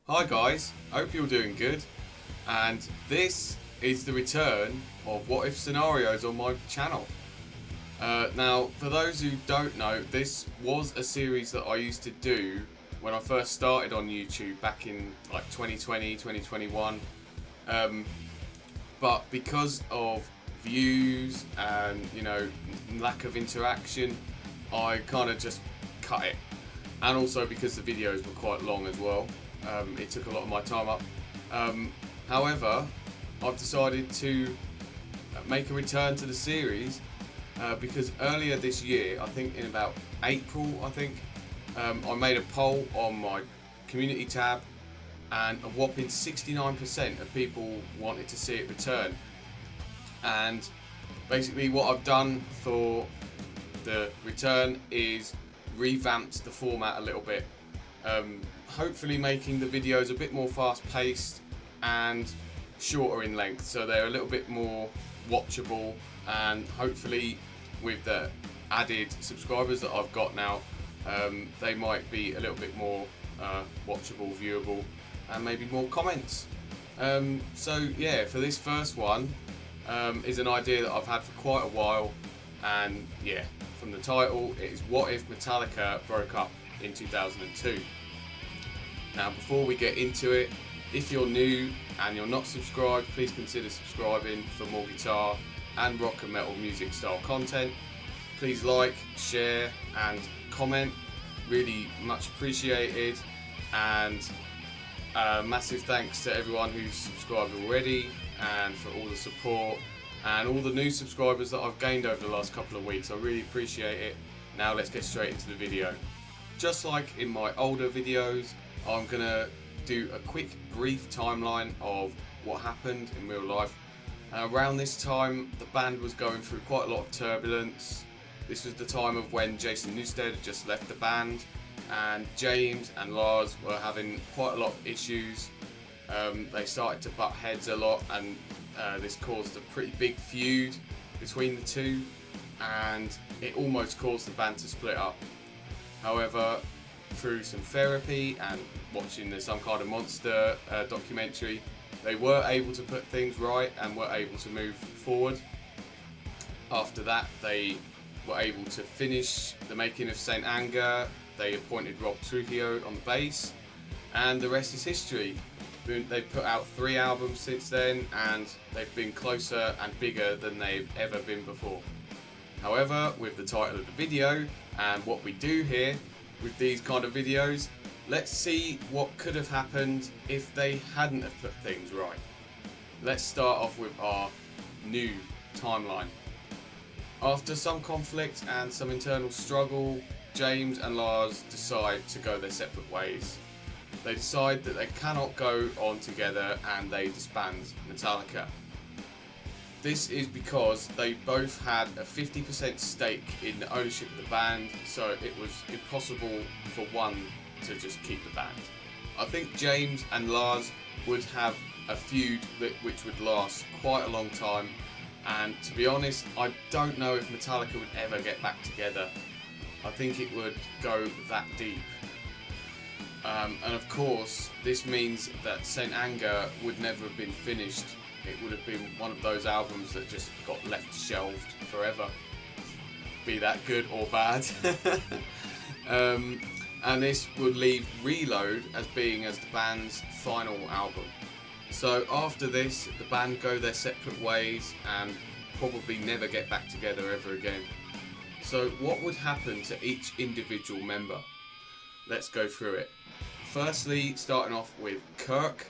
Hi guys, hope you're doing good, and this is the return of What If Scenarios on my channel. Now, for those who don't know, this was a series that I used to do when I first started on YouTube back in like 2020, 2021. But because of views and lack of interaction, I kind of just cut it, and also because the videos were quite long as well. It took a lot of my time up. However, I've decided to make a return to the series because earlier this year, I think in about April, I made a poll on my community tab, and a whopping 69% of people wanted to see it return. And basically what I've done for the return is revamped the format a little bit, hopefully making the videos a bit more fast paced and shorter in length, so they're a little bit more watchable, and hopefully with the added subscribers that I've got now, they might be a little bit more watchable, viewable, and maybe more comments. So yeah, for this first one is an idea that I've had for quite a while, and yeah, from the title it is What If Metallica Broke Up in 2002. Now, before we get into it, if you're new and you're not subscribed, please consider subscribing for more guitar and rock and metal music style content. Please like, share and comment, really much appreciated. And massive thanks to everyone who's subscribed already, and for all the support and all the new subscribers that I've gained over the last couple of weeks. I really appreciate it. Now let's get straight into the video. Just like in my older videos, I'm gonna do a quick brief timeline of what happened in real life. Around this time, the band was going through quite a lot of turbulence. This was the time of when Jason Newsted had just left the band, and James and Lars were having quite a lot of issues. They started to butt heads a lot, and this caused a pretty big feud between the two, and it almost caused the band to split up. However, through some therapy and watching the Some Kind of Monster documentary, they were able to put things right and were able to move forward. After that, they were able to finish the making of Saint Anger. They appointed Rob Trujillo on the bass, and the rest is history. They've put out 3 albums since then, and they've been closer and bigger than they've ever been before. However, with the title of the video and what we do here with these kind of videos, let's see what could have happened if they hadn't have put things right. Let's start off with our new timeline. After some conflict and some internal struggle, James and Lars decide to go their separate ways. They decide that they cannot go on together, and they disband Metallica. This is because they both had a 50% stake in the ownership of the band, so it was impossible for one to just keep the band. I think James and Lars would have a feud which would last quite a long time, and to be honest, I don't know if Metallica would ever get back together. I think it would go that deep. And of course, this means that Saint Anger would never have been finished. It would have been one of those albums that just got left shelved forever, be that good or bad. And this would leave Reload as being as the band's final album. So after this, the band go their separate ways and probably never get back together ever again. So what would happen to each individual member? Let's go through it. Firstly, starting off with Kirk.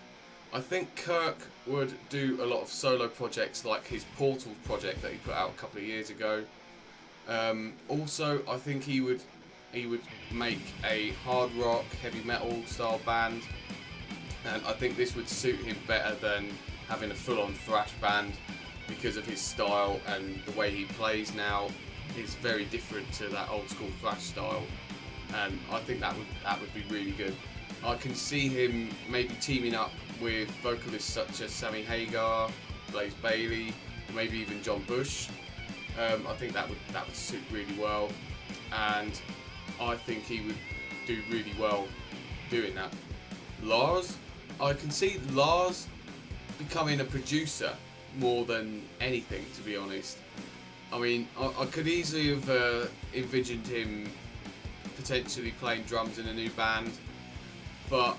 I think Kirk would do a lot of solo projects like his Portals project that he put out a couple of years ago. Also, I think he would make a hard rock, heavy metal style band, and I think this would suit him better than having a full-on thrash band, because of his style, and the way he plays now is very different to that old school thrash style, and I think that would be really good. I can see him maybe teaming up with vocalists such as Sammy Hagar, Blaze Bayley, maybe even John Bush. I think that would suit really well, and I think he would do really well doing that. Lars, I can see Lars becoming a producer more than anything, to be honest. I mean, I could easily have envisioned him potentially playing drums in a new band, but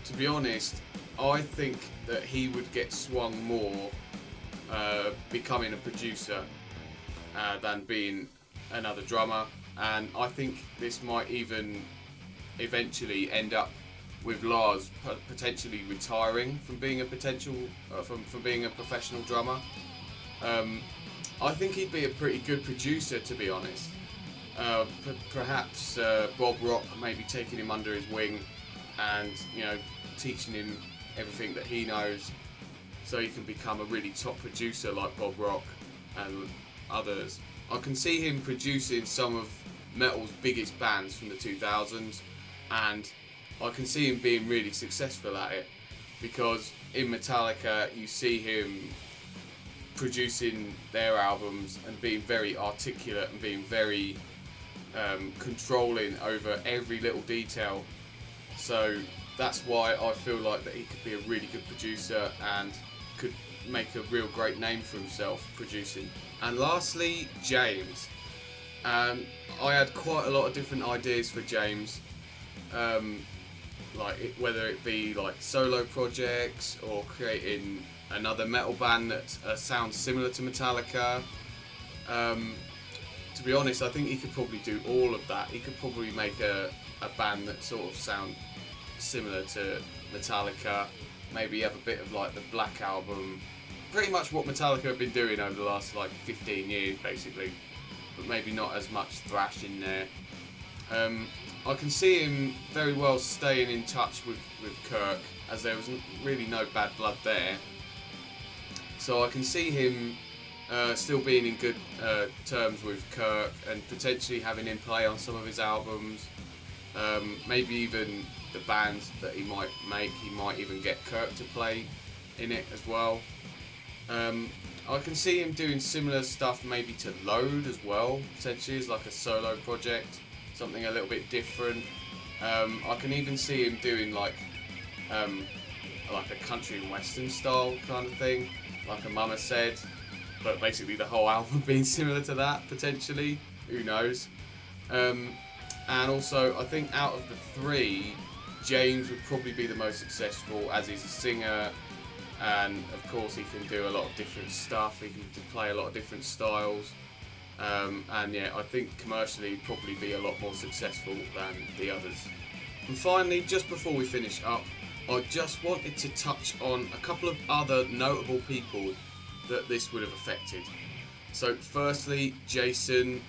to be honest, I think that he would get swung more becoming a producer than being another drummer, and I think this might even eventually end up with Lars potentially retiring from being a from being a professional drummer. I think he'd be a pretty good producer, to be honest. Perhaps Bob Rock maybe taking him under his wing and, you know, teaching him everything that he knows, so he can become a really top producer like Bob Rock and others. I can see him producing some of metal's biggest bands from the 2000s, and I can see him being really successful at it, because in Metallica you see him producing their albums and being very articulate and being very controlling over every little detail. So that's why I feel like that he could be a really good producer and could make a real great name for himself producing. And lastly, James. I had quite a lot of different ideas for James, whether it be like solo projects or creating another metal band that sounds similar to Metallica. To be honest, I think he could probably do all of that. He could probably make a band that sort of sound similar to Metallica. Maybe have a bit of like the Black Album, pretty much what Metallica have been doing over the last like 15 years basically, but maybe not as much thrash in there. I can see him very well staying in touch with Kirk, as there was really no bad blood there. So I can see him still being in good terms with Kirk and potentially having him play on some of his albums. Maybe even the bands that he might make, he might even get Kirk to play in it as well. I can see him doing similar stuff maybe to Load as well, potentially as like a solo project, something a little bit different. I can even see him doing like a country and western style kind of thing, like a Mama Said, but basically the whole album being similar to that potentially, who knows. And also I think out of the three, James would probably be the most successful, as he's a singer, and of course he can do a lot of different stuff, he can play a lot of different styles, and yeah, I think commercially he'd probably be a lot more successful than the others. And finally, just before we finish up, I just wanted to touch on a couple of other notable people that this would have affected. So firstly, Jason,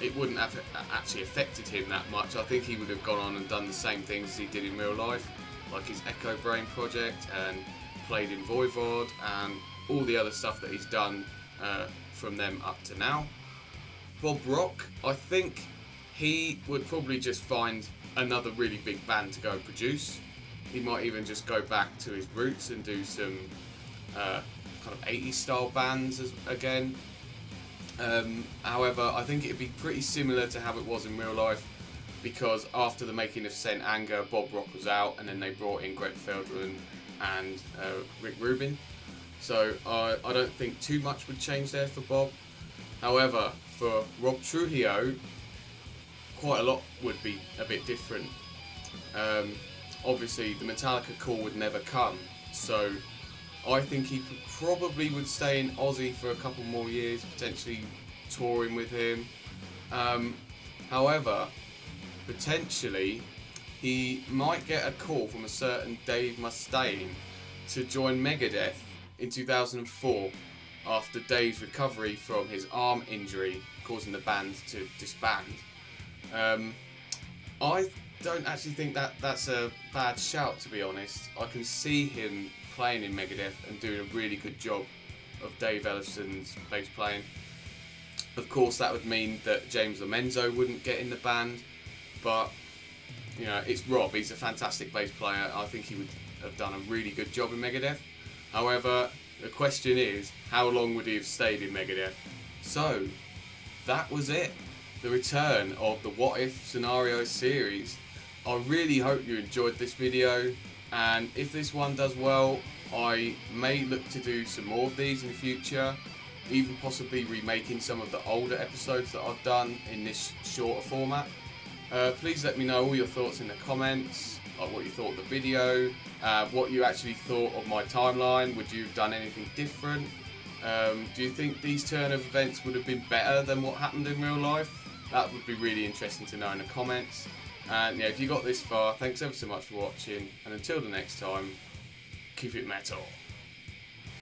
it wouldn't have actually affected him that much. I think he would have gone on and done the same things as he did in real life, like his Echo Brain project, and played in Voivod and all the other stuff that he's done from them up to now. Bob Rock, I think he would probably just find another really big band to go and produce. He might even just go back to his roots and do some kind of 80s style bands again. However, I think it'd be pretty similar to how it was in real life, because after the making of Saint Anger, Bob Rock was out, and then they brought in Greg Feldman and Rick Rubin. So I don't think too much would change there for Bob. However, for Rob Trujillo, quite a lot would be a bit different. Obviously, the Metallica call would never come, so I think he probably would stay in Aussie for a couple more years, potentially touring with him. However, potentially he might get a call from a certain Dave Mustaine to join Megadeth in 2004 after Dave's recovery from his arm injury causing the band to disband. I don't actually think that's a bad shout, to be honest. I can see him playing in Megadeth and doing a really good job of Dave Ellison's bass playing. Of course, that would mean that James Lomenzo wouldn't get in the band, but you know, it's Rob. He's a fantastic bass player. I think he would have done a really good job in Megadeth. However, the question is, how long would he have stayed in Megadeth? So, that was it. The return of the What If Scenario series. I really hope you enjoyed this video, and if this one does well, I may look to do some more of these in the future, even possibly remaking some of the older episodes that I've done in this shorter format. Please let me know all your thoughts in the comments, like what you thought of the video, what you actually thought of my timeline. Would you have done anything different? Do you think these turn of events would have been better than what happened in real life? That would be really interesting to know in the comments. And yeah, if you got this far, thanks ever so much for watching, and until the next time, keep it metal.